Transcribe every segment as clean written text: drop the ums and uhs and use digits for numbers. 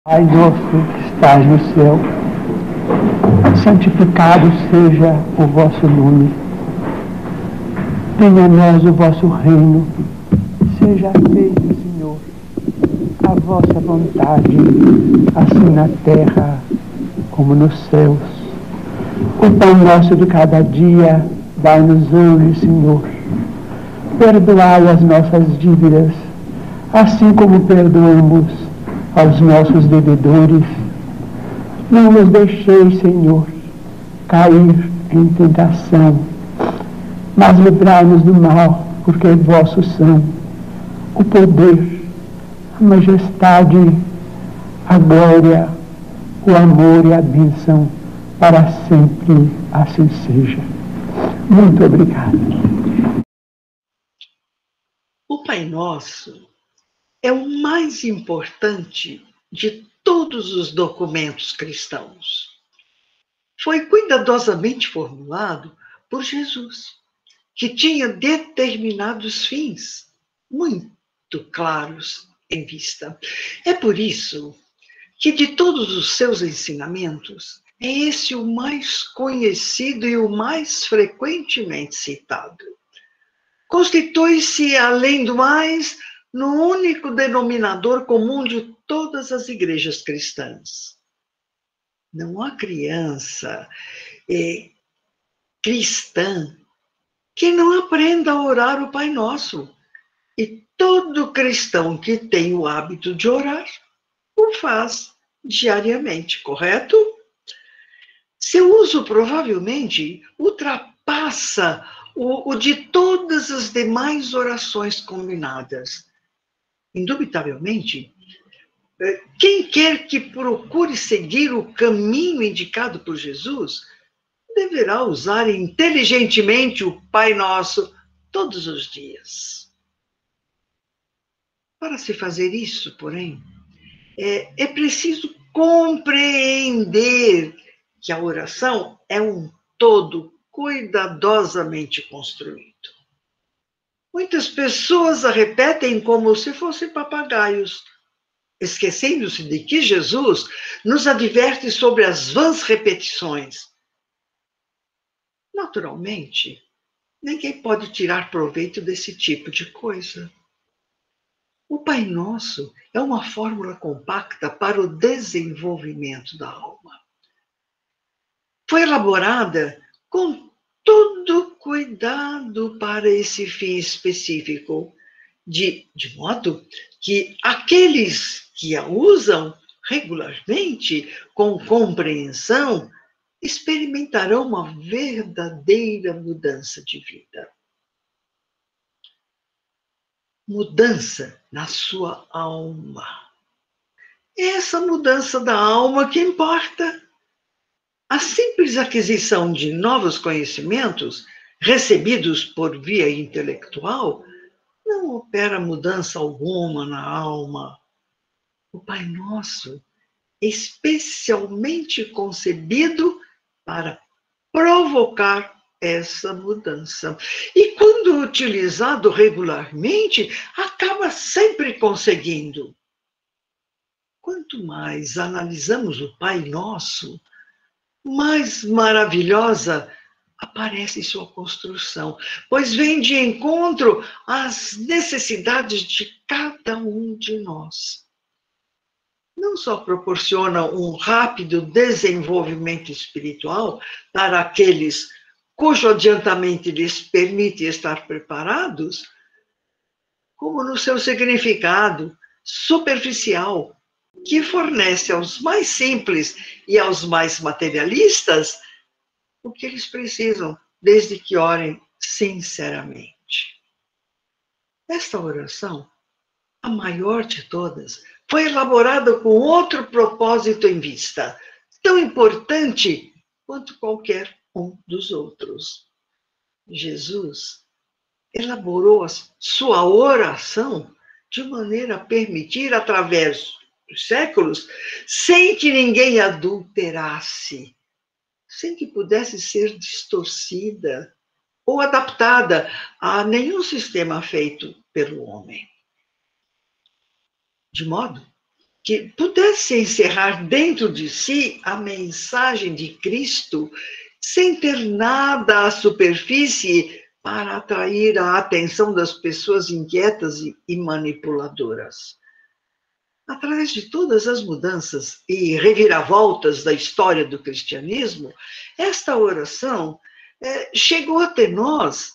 Pai nosso que estás no céu, santificado seja o vosso nome. Venha a nós o vosso reino. Seja feito, Senhor, a vossa vontade, assim na terra como nos céus. O pão nosso de cada dia, dai-nos hoje, Senhor. Perdoai as nossas dívidas, assim como perdoamos aos nossos devedores. Não nos deixeis, Senhor, cair em tentação, mas livrai-nos do mal, porque vossos são o poder, a majestade, a glória, o amor e a bênção para sempre. Assim seja. Muito obrigado. O Pai Nosso é o mais importante de todos os documentos cristãos. Foi cuidadosamente formulado por Jesus, que tinha determinados fins muito claros em vista. É por isso que, de todos os seus ensinamentos, é esse o mais conhecido e o mais frequentemente citado. Constitui-se, além do mais, no único denominador comum de todas as igrejas cristãs. Não há criança cristã que não aprenda a orar o Pai Nosso. E todo cristão que tem o hábito de orar, o faz diariamente, correto? Seu uso provavelmente ultrapassa o de todas as demais orações combinadas. Indubitavelmente, quem quer que procure seguir o caminho indicado por Jesus, deverá usar inteligentemente o Pai Nosso todos os dias. Para se fazer isso, porém, é preciso compreender que a oração é um todo cuidadosamente construído. Muitas pessoas a repetem como se fossem papagaios, esquecendo-se de que Jesus nos adverte sobre as vãs repetições. Naturalmente, ninguém pode tirar proveito desse tipo de coisa. O Pai Nosso é uma fórmula compacta para o desenvolvimento da alma. Foi elaborada com todo cuidado para esse fim específico, de modo que aqueles que a usam regularmente, com compreensão, experimentarão uma verdadeira mudança de vida. Mudança na sua alma. É essa mudança da alma que importa. A simples aquisição de novos conhecimentos, recebidos por via intelectual, não opera mudança alguma na alma. O Pai Nosso é especialmente concebido para provocar essa mudança. E quando utilizado regularmente, acaba sempre conseguindo. Quanto mais analisamos o Pai Nosso, mais maravilhosa aparece sua construção, pois vem de encontro às necessidades de cada um de nós. Não só proporciona um rápido desenvolvimento espiritual para aqueles cujo adiantamento lhes permite estar preparados, como no seu significado superficial, que fornece aos mais simples e aos mais materialistas o que eles precisam, desde que orem sinceramente. Esta oração, a maior de todas, foi elaborada com outro propósito em vista, tão importante quanto qualquer um dos outros. Jesus elaborou a sua oração de maneira a permitir, através dos séculos, sem que ninguém adulterasse, sem que pudesse ser distorcida ou adaptada a nenhum sistema feito pelo homem. De modo que pudesse encerrar dentro de si a mensagem de Cristo, sem ter nada à superfície para atrair a atenção das pessoas inquietas e manipuladoras. Através de todas as mudanças e reviravoltas da história do cristianismo, esta oração chegou até nós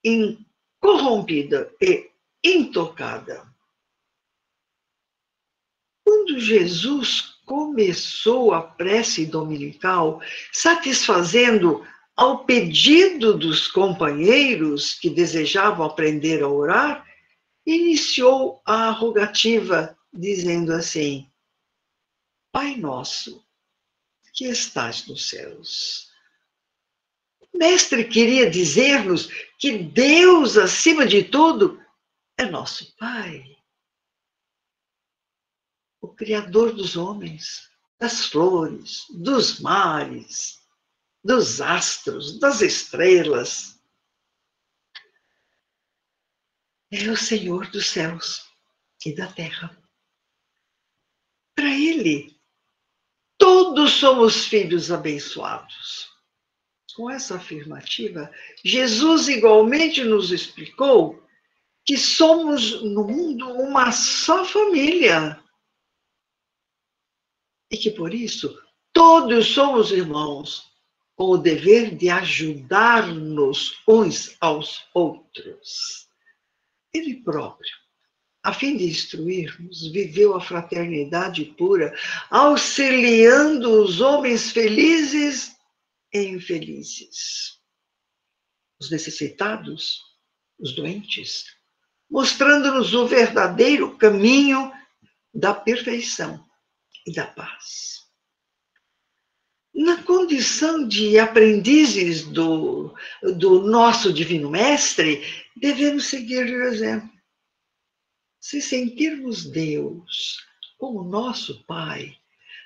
incorrompida e intocada. Quando Jesus começou a prece dominical, satisfazendo ao pedido dos companheiros que desejavam aprender a orar, iniciou a rogativa dizendo assim: Pai nosso, que estás nos céus. O mestre queria dizer-nos que Deus, acima de tudo, é nosso Pai. O Criador dos homens, das flores, dos mares, dos astros, das estrelas. É o Senhor dos céus e da terra. Para Ele, todos somos filhos abençoados. Com essa afirmativa, Jesus igualmente nos explicou que somos no mundo uma só família. E que por isso todos somos irmãos, com o dever de ajudar-nos uns aos outros. Ele próprio, a fim de instruir-nos, viveu a fraternidade pura, auxiliando os homens felizes e infelizes, os necessitados, os doentes, mostrando-nos o verdadeiro caminho da perfeição e da paz. Na condição de aprendizes do nosso Divino Mestre, devemos seguir o exemplo. Se sentirmos Deus como nosso Pai,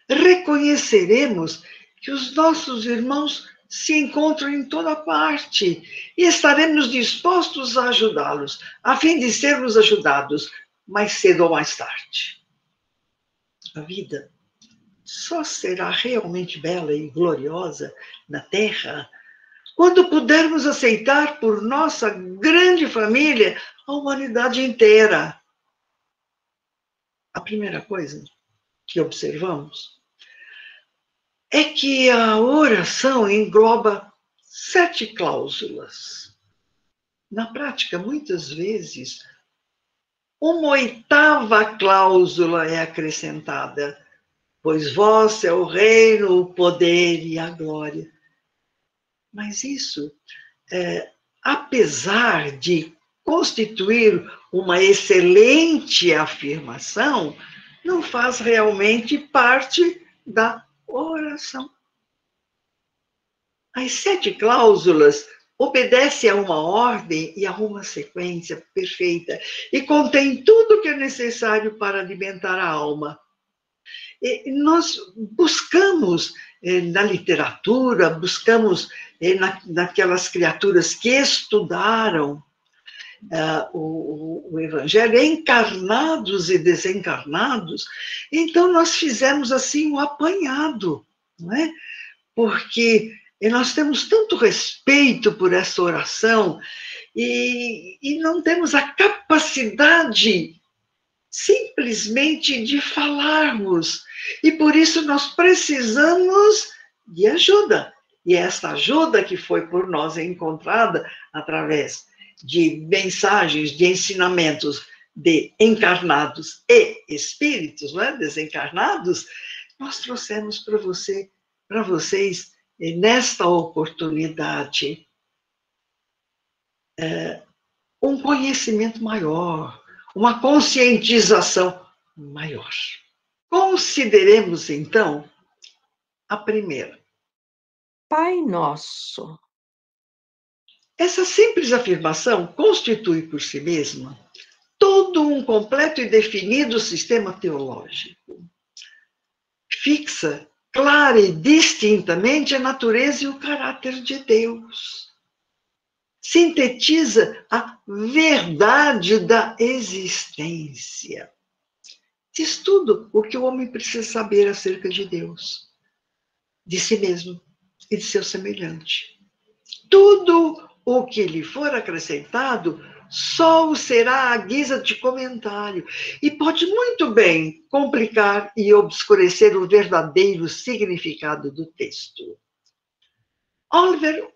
reconheceremos que os nossos irmãos se encontram em toda parte e estaremos dispostos a ajudá-los, a fim de sermos ajudados mais cedo ou mais tarde. A vida só será realmente bela e gloriosa na Terra quando pudermos aceitar por nossa grande família a humanidade inteira. A primeira coisa que observamos é que a oração engloba 7 cláusulas. Na prática, muitas vezes, uma 8ª cláusula é acrescentada, pois vós é o reino, o poder e a glória. Mas isso, apesar de constituir uma excelente afirmação, não faz realmente parte da oração. As 7 cláusulas obedecem a uma ordem e a uma sequência perfeita e contém tudo o que é necessário para alimentar a alma. E nós buscamos na literatura, buscamos naquelas criaturas que estudaram o Evangelho, encarnados e desencarnados. Então, nós fizemos assim um apanhado, não é? Porque nós temos tanto respeito por essa oração e não temos a capacidade simplesmente de falarmos. E por isso nós precisamos de ajuda. E esta ajuda que foi por nós encontrada através de mensagens, de ensinamentos de encarnados e espíritos, não é? Desencarnados, nós trouxemos para vocês, nesta oportunidade, um conhecimento maior, uma conscientização maior. Consideremos, então, a primeira. Pai Nosso. Essa simples afirmação constitui por si mesma todo um completo e definido sistema teológico. Fixa, clara e distintamente a natureza e o caráter de Deus. Sintetiza a verdade da existência. Diz tudo o que o homem precisa saber acerca de Deus, de si mesmo e de seu semelhante. Tudo o que lhe for acrescentado só o será à guisa de comentário e pode muito bem complicar e obscurecer o verdadeiro significado do texto. Oliver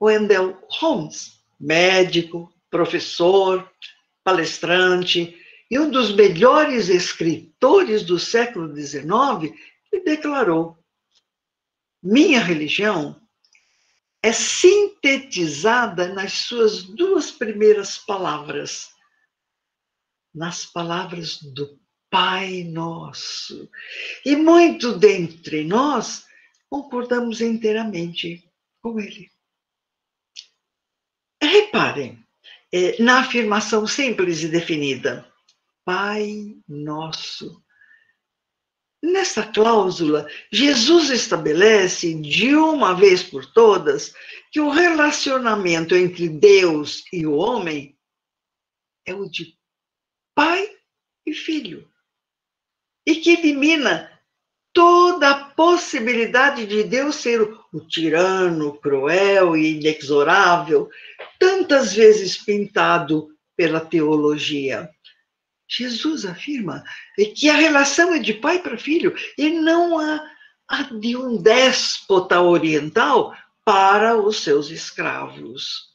Wendell Holmes, médico, professor, palestrante e um dos melhores escritores do século XIX, lhe declarou: minha religião é sintetizada nas suas duas primeiras palavras, nas palavras do Pai Nosso. E muito dentre nós concordamos inteiramente com ele. Reparem na afirmação simples e definida, Pai Nosso. Nessa cláusula, Jesus estabelece de uma vez por todas que o relacionamento entre Deus e o homem é o de pai e filho, e que elimina toda a possibilidade de Deus ser o tirano, cruel e inexorável, tantas vezes pintado pela teologia. Jesus afirma que a relação é de pai para filho e não a de um déspota oriental para os seus escravos.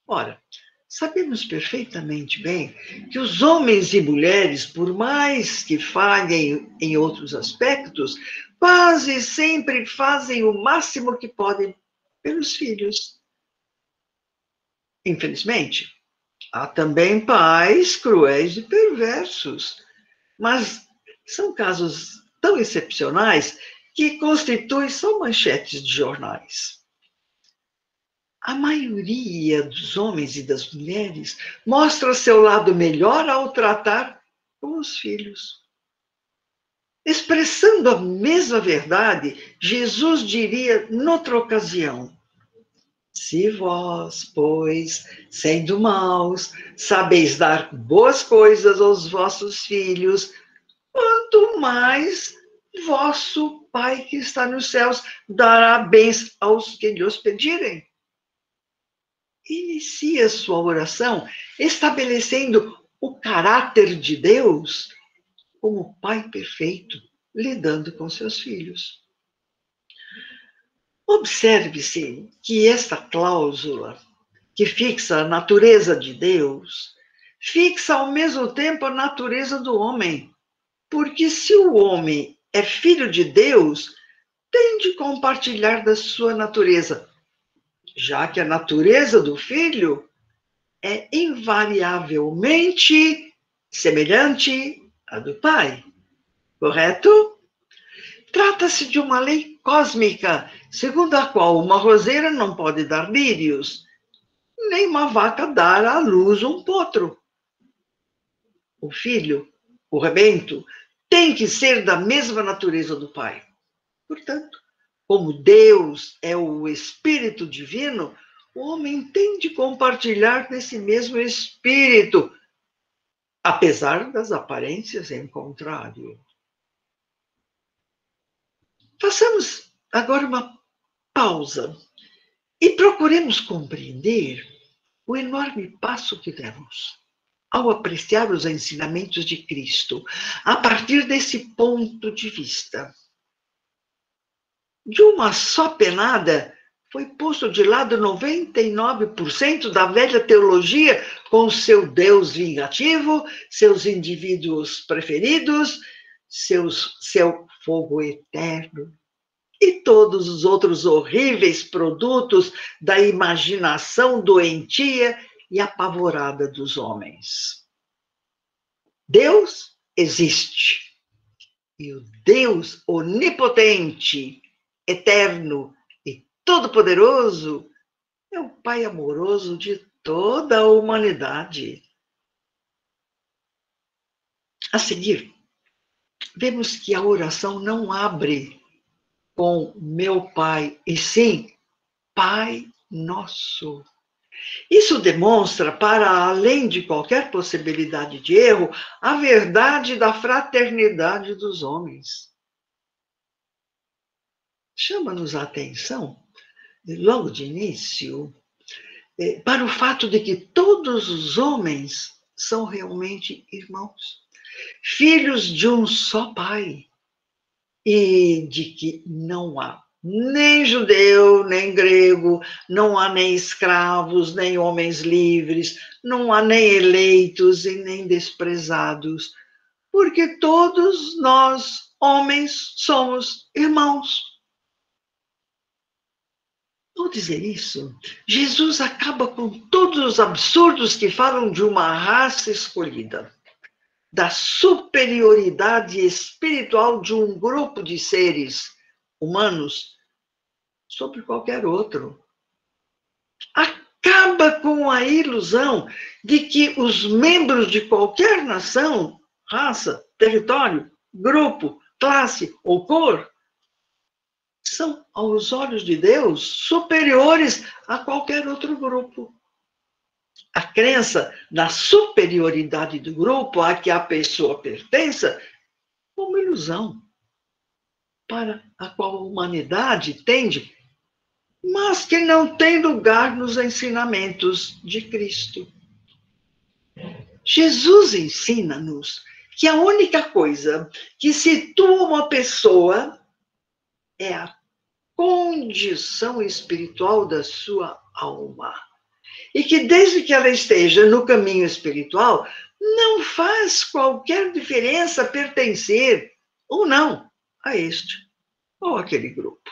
Ora, sabemos perfeitamente bem que os homens e mulheres, por mais que falhem em outros aspectos, quase sempre fazem o máximo que podem pelos filhos. Infelizmente, há também pais cruéis e perversos, mas são casos tão excepcionais que constituem só manchetes de jornais. A maioria dos homens e das mulheres mostra seu lado melhor ao tratar com os filhos. Expressando a mesma verdade, Jesus diria noutra ocasião: se vós, pois, sendo maus, sabeis dar boas coisas aos vossos filhos, quanto mais vosso Pai que está nos céus dará bens aos que lhe os pedirem. Inicia sua oração estabelecendo o caráter de Deus como Pai perfeito, lidando com seus filhos. Observe-se que esta cláusula, que fixa a natureza de Deus, fixa ao mesmo tempo a natureza do homem. Porque se o homem é filho de Deus, tem de compartilhar da sua natureza, já que a natureza do filho é invariavelmente semelhante à do pai. Correto? Trata-se de uma lei cósmica, segundo a qual uma roseira não pode dar lírios, nem uma vaca dar à luz um potro. O filho, o rebento, tem que ser da mesma natureza do pai. Portanto, como Deus é o Espírito Divino, o homem tem de compartilhar desse mesmo Espírito, apesar das aparências em contrário. Façamos agora uma pausa e procuremos compreender o enorme passo que demos ao apreciar os ensinamentos de Cristo a partir desse ponto de vista. De uma só penada, foi posto de lado 99% da velha teologia com seu Deus vingativo, seus indivíduos preferidos, seu fogo eterno e todos os outros horríveis produtos da imaginação doentia e apavorada dos homens. Deus existe. E o Deus onipotente, eterno e todo-poderoso é o Pai amoroso de toda a humanidade. A seguir, vemos que a oração não abre com meu Pai, e sim, Pai Nosso. Isso demonstra, para além de qualquer possibilidade de erro, a verdade da fraternidade dos homens. Chama-nos a atenção, logo de início, para o fato de que todos os homens são realmente irmãos, filhos de um só pai, e de que não há nem judeu, nem grego, não há nem escravos, nem homens livres, não há nem eleitos e nem desprezados, porque todos nós, homens, somos irmãos. Ao dizer isso, Jesus acaba com todos os absurdos que falam de uma raça escolhida, da superioridade espiritual de um grupo de seres humanos sobre qualquer outro. Acaba com a ilusão de que os membros de qualquer nação, raça, território, grupo, classe ou cor são, aos olhos de Deus, superiores a qualquer outro grupo. A crença na superioridade do grupo a que a pessoa pertença é uma ilusão para a qual a humanidade tende, mas que não tem lugar nos ensinamentos de Cristo. Jesus ensina-nos que a única coisa que situa uma pessoa é a condição espiritual da sua alma. E que desde que ela esteja no caminho espiritual, não faz qualquer diferença pertencer ou não a este ou aquele grupo.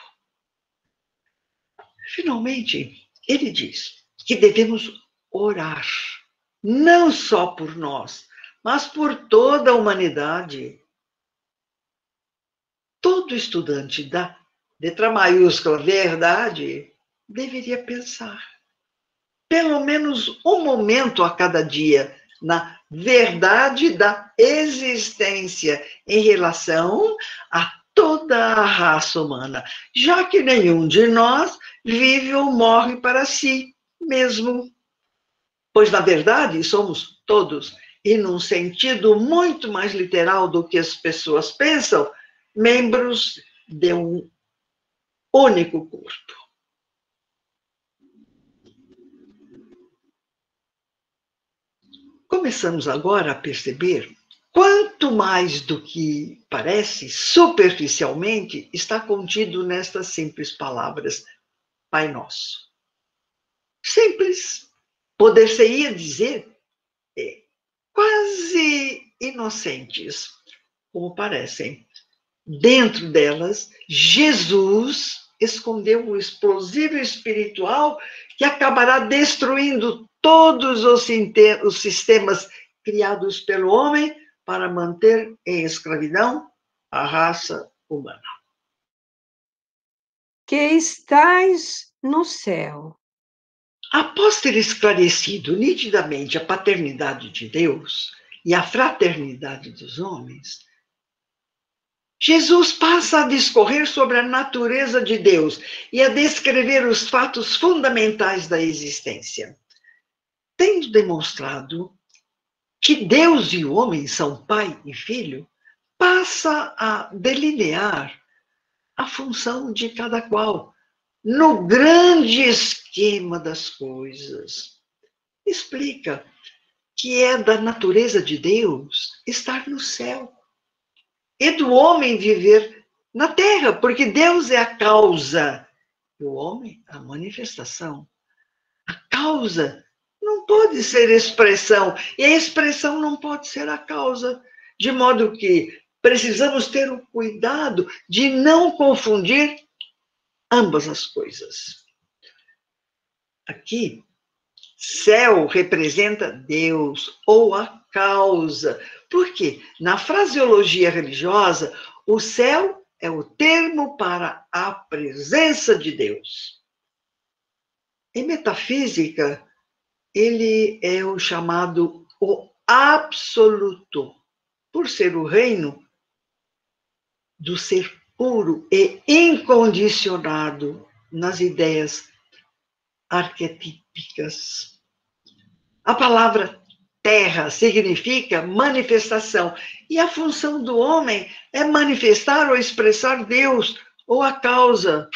Finalmente, ele diz que devemos orar, não só por nós, mas por toda a humanidade. Todo estudante da letra maiúscula verdade deveria pensar, pelo menos um momento a cada dia, na verdade da existência em relação a toda a raça humana, já que nenhum de nós vive ou morre para si mesmo. Pois, na verdade, somos todos, e num sentido muito mais literal do que as pessoas pensam, membros de um único corpo. Começamos agora a perceber quanto mais do que parece superficialmente está contido nestas simples palavras, Pai Nosso. Simples, poder-se-ia dizer, quase inocentes, como parecem. Dentro delas, Jesus escondeu o explosivo espiritual que acabará destruindo todos os sistemas criados pelo homem para manter em escravidão a raça humana. Que estais no céu. Após ter esclarecido nitidamente a paternidade de Deus e a fraternidade dos homens, Jesus passa a discorrer sobre a natureza de Deus e a descrever os fatos fundamentais da existência. Tendo demonstrado que Deus e o homem são pai e filho, passa a delinear a função de cada qual no grande esquema das coisas. Explica que é da natureza de Deus estar no céu e do homem viver na terra, porque Deus é a causa e o homem a manifestação. A causa não pode ser expressão e a expressão não pode ser a causa, de modo que precisamos ter o cuidado de não confundir ambas as coisas. Aqui, céu representa Deus ou a causa, porque na fraseologia religiosa, o céu é o termo para a presença de Deus. Em metafísica, ele é o chamado o absoluto, por ser o reino do ser puro e incondicionado nas ideias arquetípicas. A palavra terra significa manifestação. E a função do homem é manifestar ou expressar Deus, ou a causa.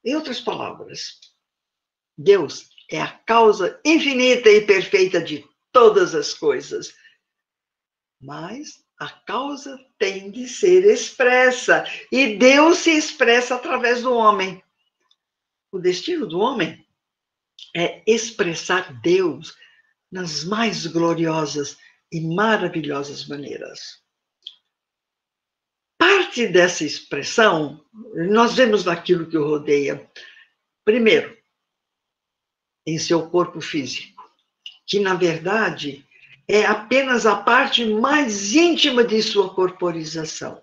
Em outras palavras, Deus é a causa infinita e perfeita de todas as coisas. Mas a causa tem de ser expressa. E Deus se expressa através do homem. O destino do homem é expressar Deus nas mais gloriosas e maravilhosas maneiras. Parte dessa expressão nós vemos naquilo que o rodeia. Primeiro, em seu corpo físico, que na verdade é apenas a parte mais íntima de sua corporização.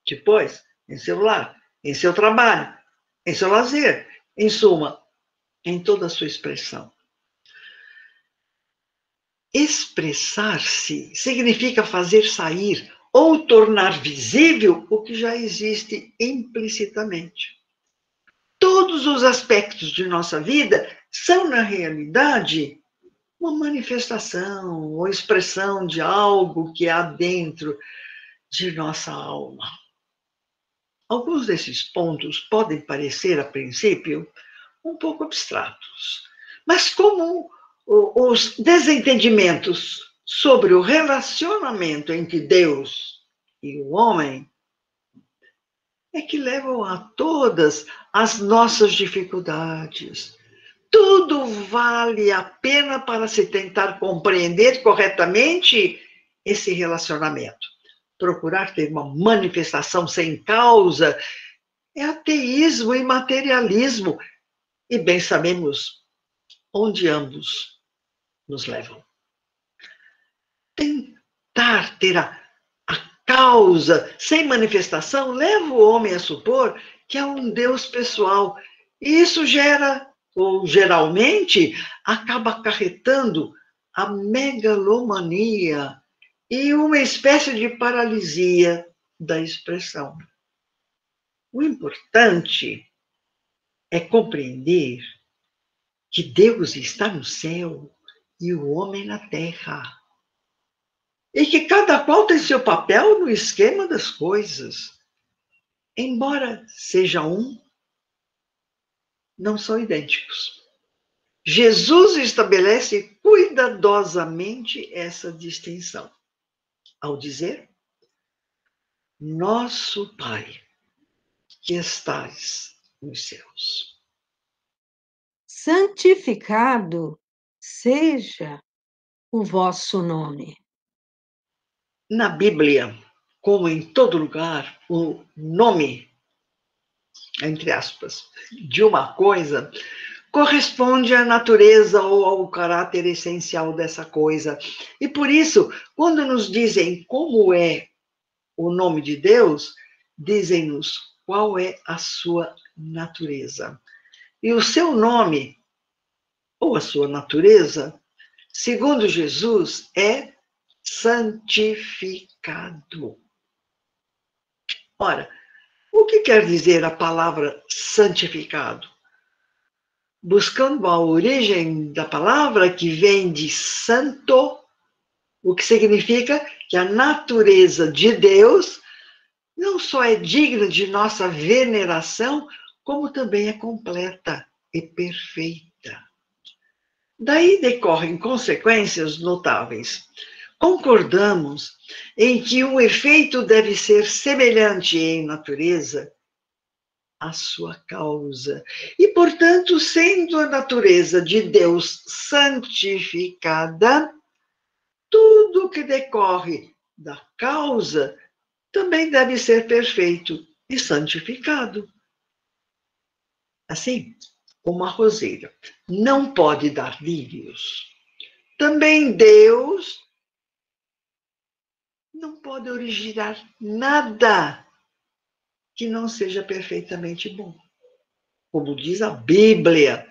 Depois, em seu lar, em seu trabalho, em seu lazer, em suma, em toda a sua expressão. Expressar-se significa fazer sair ou tornar visível o que já existe implicitamente. Todos os aspectos de nossa vida são, na realidade, uma manifestação ou expressão de algo que há dentro de nossa alma. Alguns desses pontos podem parecer, a princípio, um pouco abstratos, mas como os desentendimentos sobre o relacionamento entre Deus e o homem é que levam a todas as nossas dificuldades. Tudo vale a pena para se tentar compreender corretamente esse relacionamento. Procurar ter uma manifestação sem causa é ateísmo e materialismo, e bem sabemos onde ambos nos levam. Tentar ter a causa sem manifestação leva o homem a supor que é um Deus pessoal. E isso gera, ou geralmente, acaba acarretando a megalomania e uma espécie de paralisia da expressão. O importante é compreender que Deus está no céu e o homem na terra. E que cada qual tem seu papel no esquema das coisas. Embora seja um, não são idênticos. Jesus estabelece cuidadosamente essa distinção, ao dizer: Nosso Pai, que estás nos céus. Santificado seja o vosso nome. Na Bíblia, como em todo lugar, o nome, entre aspas, de uma coisa corresponde à natureza ou ao caráter essencial dessa coisa. E por isso, quando nos dizem como é o nome de Deus, dizem-nos qual é a sua natureza. E o seu nome, ou a sua natureza, segundo Jesus, é santificado. Ora, o que quer dizer a palavra santificado? Buscando a origem da palavra, que vem de santo, o que significa que a natureza de Deus não só é digna de nossa veneração, como também é completa e perfeita. Daí decorrem consequências notáveis. Concordamos em que o efeito deve ser semelhante em natureza à sua causa. E, portanto, sendo a natureza de Deus santificada, tudo que decorre da causa também deve ser perfeito e santificado. Assim, como a roseira não pode dar lírios, também Deus não pode originar nada que não seja perfeitamente bom. Como diz a Bíblia.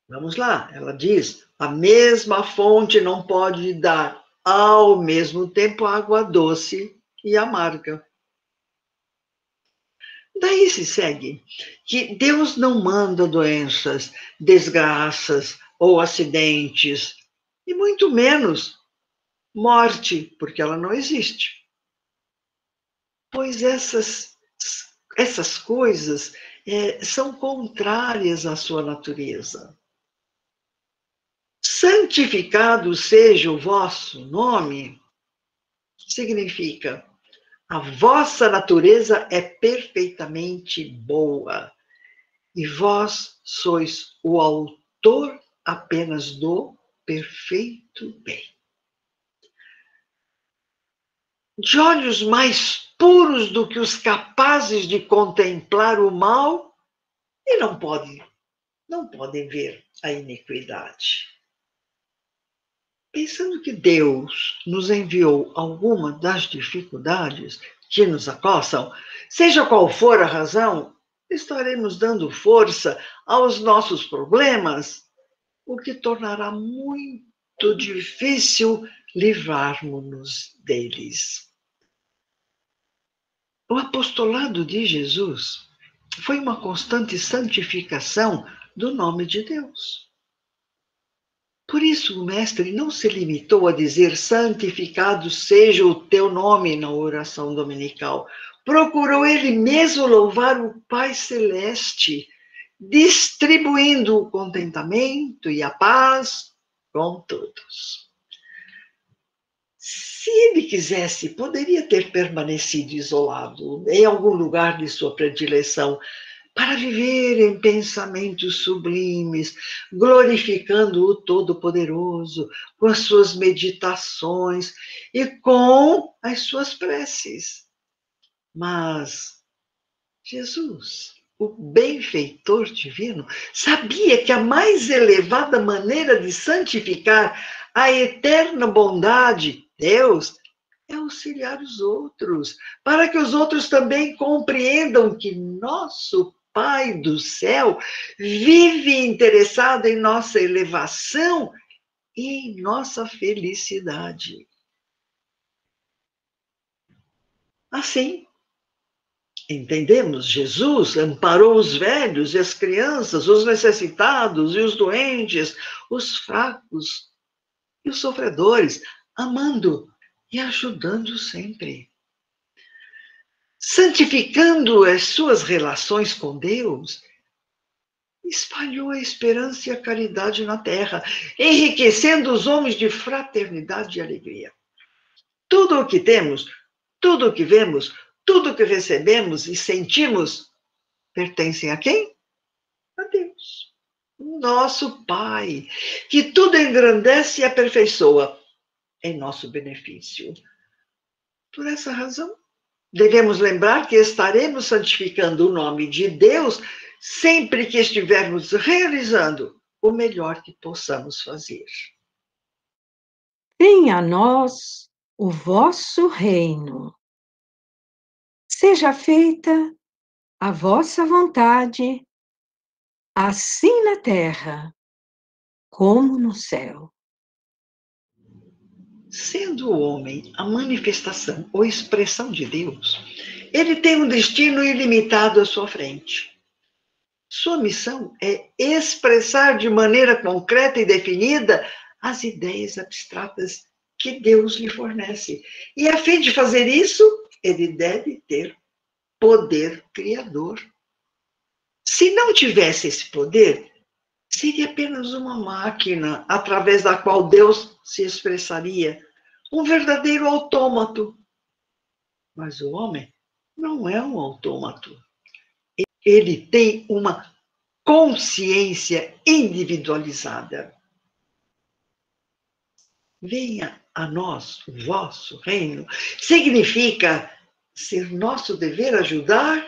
Vamos lá, ela diz: a mesma fonte não pode dar ao mesmo tempo água doce e amarga. Daí se segue que Deus não manda doenças, desgraças ou acidentes, e muito menos morte, porque ela não existe. Pois essas coisas são contrárias à sua natureza. Santificado seja o vosso nome, significa a vossa natureza é perfeitamente boa e vós sois o autor apenas do perfeito bem. De olhos mais puros do que os capazes de contemplar o mal e não podem ver a iniquidade. Pensando que Deus nos enviou alguma das dificuldades que nos acossam, seja qual for a razão, estaremos dando força aos nossos problemas, o que tornará muito difícil livrarmos-nos deles. O apostolado de Jesus foi uma constante santificação do nome de Deus. Por isso, o mestre não se limitou a dizer santificado seja o teu nome na oração dominical. Procurou ele mesmo louvar o Pai Celeste, distribuindo o contentamento e a paz com todos. Se ele quisesse, poderia ter permanecido isolado em algum lugar de sua predileção, para viver em pensamentos sublimes, glorificando o Todo-Poderoso, com as suas meditações e com as suas preces. Mas Jesus, o benfeitor divino, sabia que a mais elevada maneira de santificar a eterna bondade, Deus, é auxiliar os outros, para que os outros também compreendam que nosso Pai do céu vive interessado em nossa elevação e em nossa felicidade. Assim, entendemos, Jesus amparou os velhos e as crianças, os necessitados e os doentes, os fracos e os sofredores, amando e ajudando sempre. Santificando as suas relações com Deus, espalhou a esperança e a caridade na terra, enriquecendo os homens de fraternidade e alegria. Tudo o que temos, tudo o que vemos, tudo o que recebemos e sentimos, pertencem a quem? A Deus, nosso Pai, que tudo engrandece e aperfeiçoa em nosso benefício. Por essa razão, devemos lembrar que estaremos santificando o nome de Deus sempre que estivermos realizando o melhor que possamos fazer. Venha a nós o vosso reino. Seja feita a vossa vontade, assim na terra como no céu. Sendo o homem a manifestação ou expressão de Deus, ele tem um destino ilimitado à sua frente. Sua missão é expressar de maneira concreta e definida as ideias abstratas que Deus lhe fornece. E a fim de fazer isso, ele deve ter poder criador. Se não tivesse esse poder, seria apenas uma máquina através da qual Deus se expressaria, um verdadeiro autômato. Mas o homem não é um autômato. Ele tem uma consciência individualizada. Venha a nós o vosso reino. Significa ser nosso dever ajudar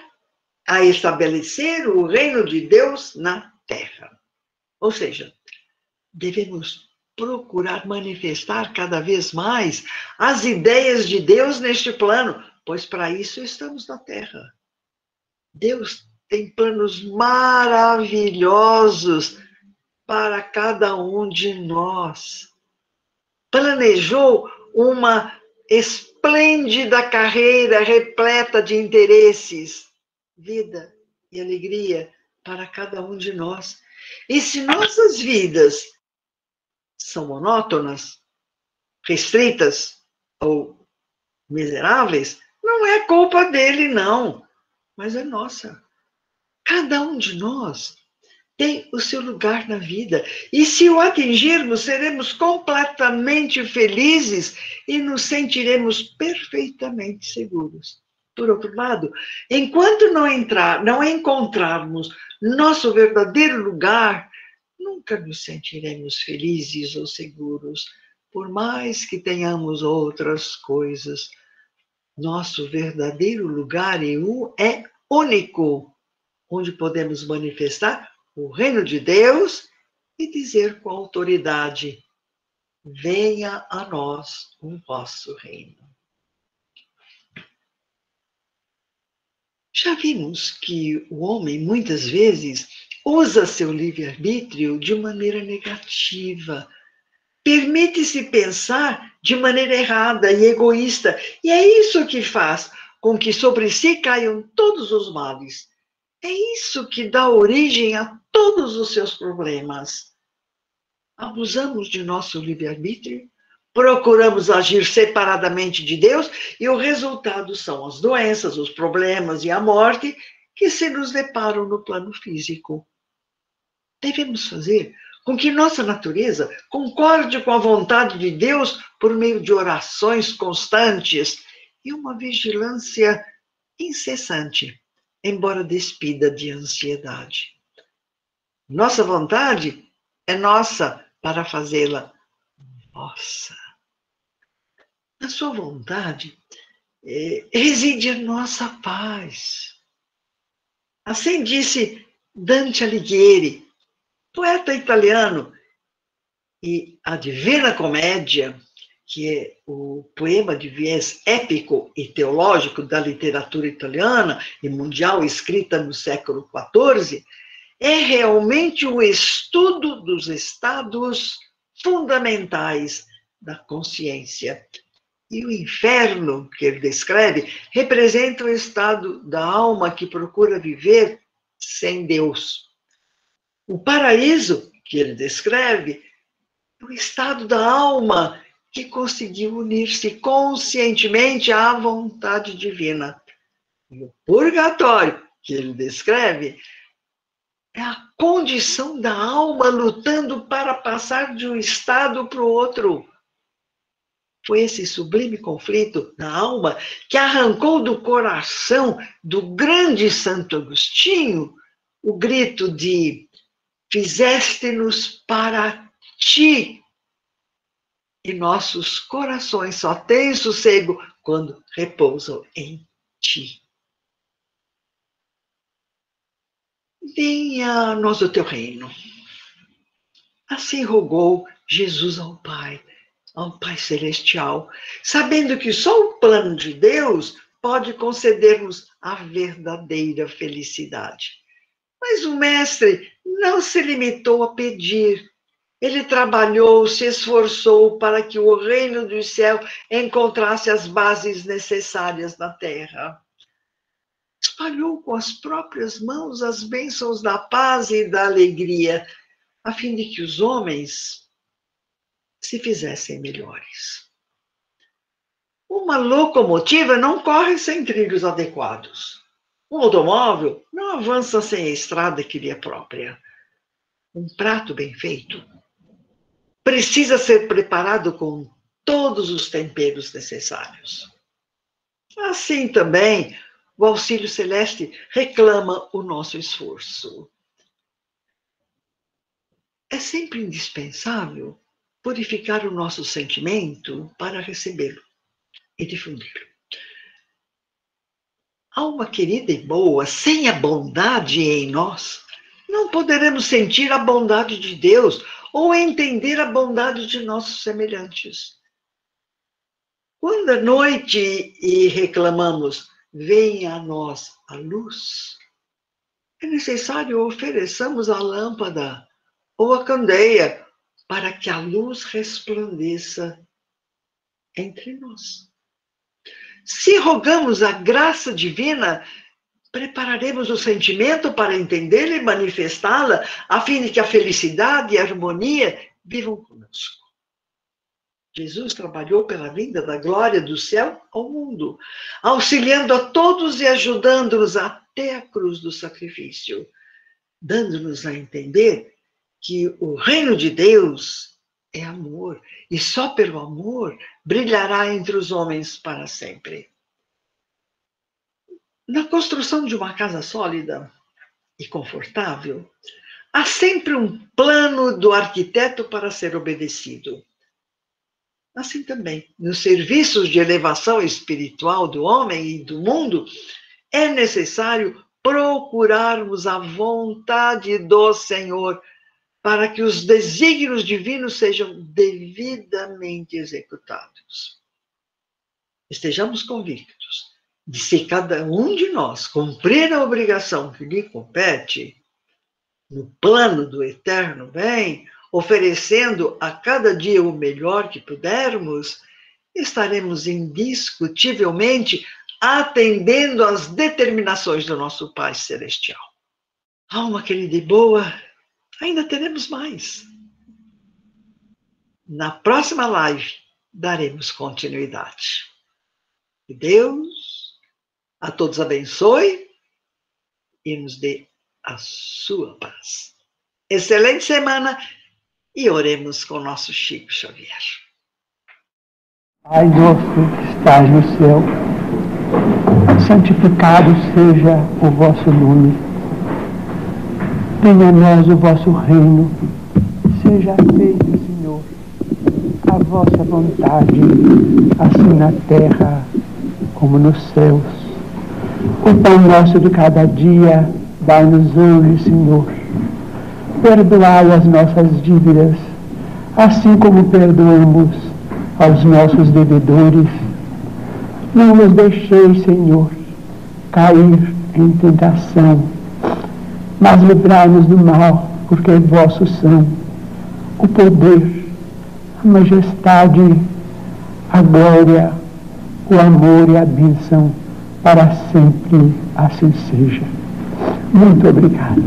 a estabelecer o reino de Deus na terra. Ou seja, devemos procurar manifestar cada vez mais as ideias de Deus neste plano, pois para isso estamos na terra. Deus tem planos maravilhosos para cada um de nós. Planejou uma esplêndida carreira repleta de interesses. vida e alegria para cada um de nós. E se nossas vidas são monótonas, restritas ou miseráveis, não é culpa dele, não, mas é nossa. Cada um de nós tem o seu lugar na vida. E se o atingirmos, seremos completamente felizes e nos sentiremos perfeitamente seguros. Por outro lado, enquanto não encontrarmos nosso verdadeiro lugar, nunca nos sentiremos felizes ou seguros, por mais que tenhamos outras coisas. Nosso verdadeiro lugar é único, onde podemos manifestar o reino de Deus e dizer com autoridade: venha a nós o vosso reino. Já vimos que o homem, muitas vezes, usa seu livre-arbítrio de maneira negativa, permite-se pensar de maneira errada e egoísta, e é isso que faz com que sobre si caiam todos os males. É isso que dá origem a todos os seus problemas. Abusamos de nosso livre-arbítrio, procuramos agir separadamente de Deus e o resultado são as doenças, os problemas e a morte que se nos deparam no plano físico. Devemos fazer com que nossa natureza concorde com a vontade de Deus por meio de orações constantes e uma vigilância incessante, embora despida de ansiedade. Nossa vontade é nossa para fazê-la nossa. Na sua vontade reside a nossa paz. Assim disse Dante Alighieri, poeta italiano, e a Divina Comédia, que é o poema de viés épico e teológico da literatura italiana e mundial, escrita no século XIV, é realmente um estudo dos estados fundamentais da consciência. E o inferno que ele descreve representa o estado da alma que procura viver sem Deus. O paraíso que ele descreve é o estado da alma que conseguiu unir-se conscientemente à vontade divina. E o purgatório que ele descreve é a condição da alma lutando para passar de um estado para o outro. Foi esse sublime conflito da alma que arrancou do coração do grande Santo Agostinho o grito de fizeste-nos para ti. E nossos corações só têm sossego quando repousam em ti. Venha a nós o teu reino. Assim rogou Jesus ao Pai Celestial, sabendo que só o plano de Deus pode conceder-nos a verdadeira felicidade. Mas o Mestre não se limitou a pedir. Ele trabalhou, se esforçou para que o reino do céu encontrasse as bases necessárias na terra. Espalhou com as próprias mãos as bênçãos da paz e da alegria, a fim de que os homens se fizessem melhores. Uma locomotiva não corre sem trilhos adequados. Um automóvel não avança sem a estrada que lhe é própria. Um prato bem feito precisa ser preparado com todos os temperos necessários. Assim também, o auxílio celeste reclama o nosso esforço. É sempre indispensável purificar o nosso sentimento para recebê-lo e difundi-lo. Alma querida e boa, sem a bondade em nós, não poderemos sentir a bondade de Deus ou entender a bondade de nossos semelhantes. Quando à noite e reclamamos, venha a nós a luz, é necessário ofereçamos a lâmpada ou a candeia para que a luz resplandeça entre nós. Se rogamos a graça divina prepararemos o sentimento para entendê-la e manifestá-la, a fim de que a felicidade e a harmonia vivam conosco. Jesus trabalhou pela vinda da glória do céu ao mundo, auxiliando a todos e ajudando-nos até a cruz do sacrifício, dando-nos a entender que o reino de Deus é amor, e só pelo amor brilhará entre os homens para sempre. Na construção de uma casa sólida e confortável, há sempre um plano do arquiteto para ser obedecido. Assim também, nos serviços de elevação espiritual do homem e do mundo, é necessário procurarmos a vontade do Senhor para que os desígnios divinos sejam devidamente executados. Estejamos convictos de se cada um de nós cumprir a obrigação que lhe compete, no plano do eterno bem, oferecendo a cada dia o melhor que pudermos, estaremos indiscutivelmente atendendo às determinações do nosso Pai Celestial. Alma querida e boa, ainda teremos mais. Na próxima live, daremos continuidade. Que Deus a todos abençoe e nos dê a sua paz. Excelente semana e oremos com o nosso Chico Xavier. Pai nosso que estás no céu, santificado seja o vosso nome. Venha a nós o vosso reino. Seja feito, Senhor, a vossa vontade, assim na terra como nos céus. O pão nosso de cada dia, dai-nos hoje, Senhor. Perdoai as nossas dívidas, assim como perdoamos aos nossos devedores. Não nos deixeis, Senhor, cair em tentação, mas livrai-nos do mal, porque vossos são o poder, a majestade, a glória, o amor e a bênção, para sempre assim seja. Muito obrigado.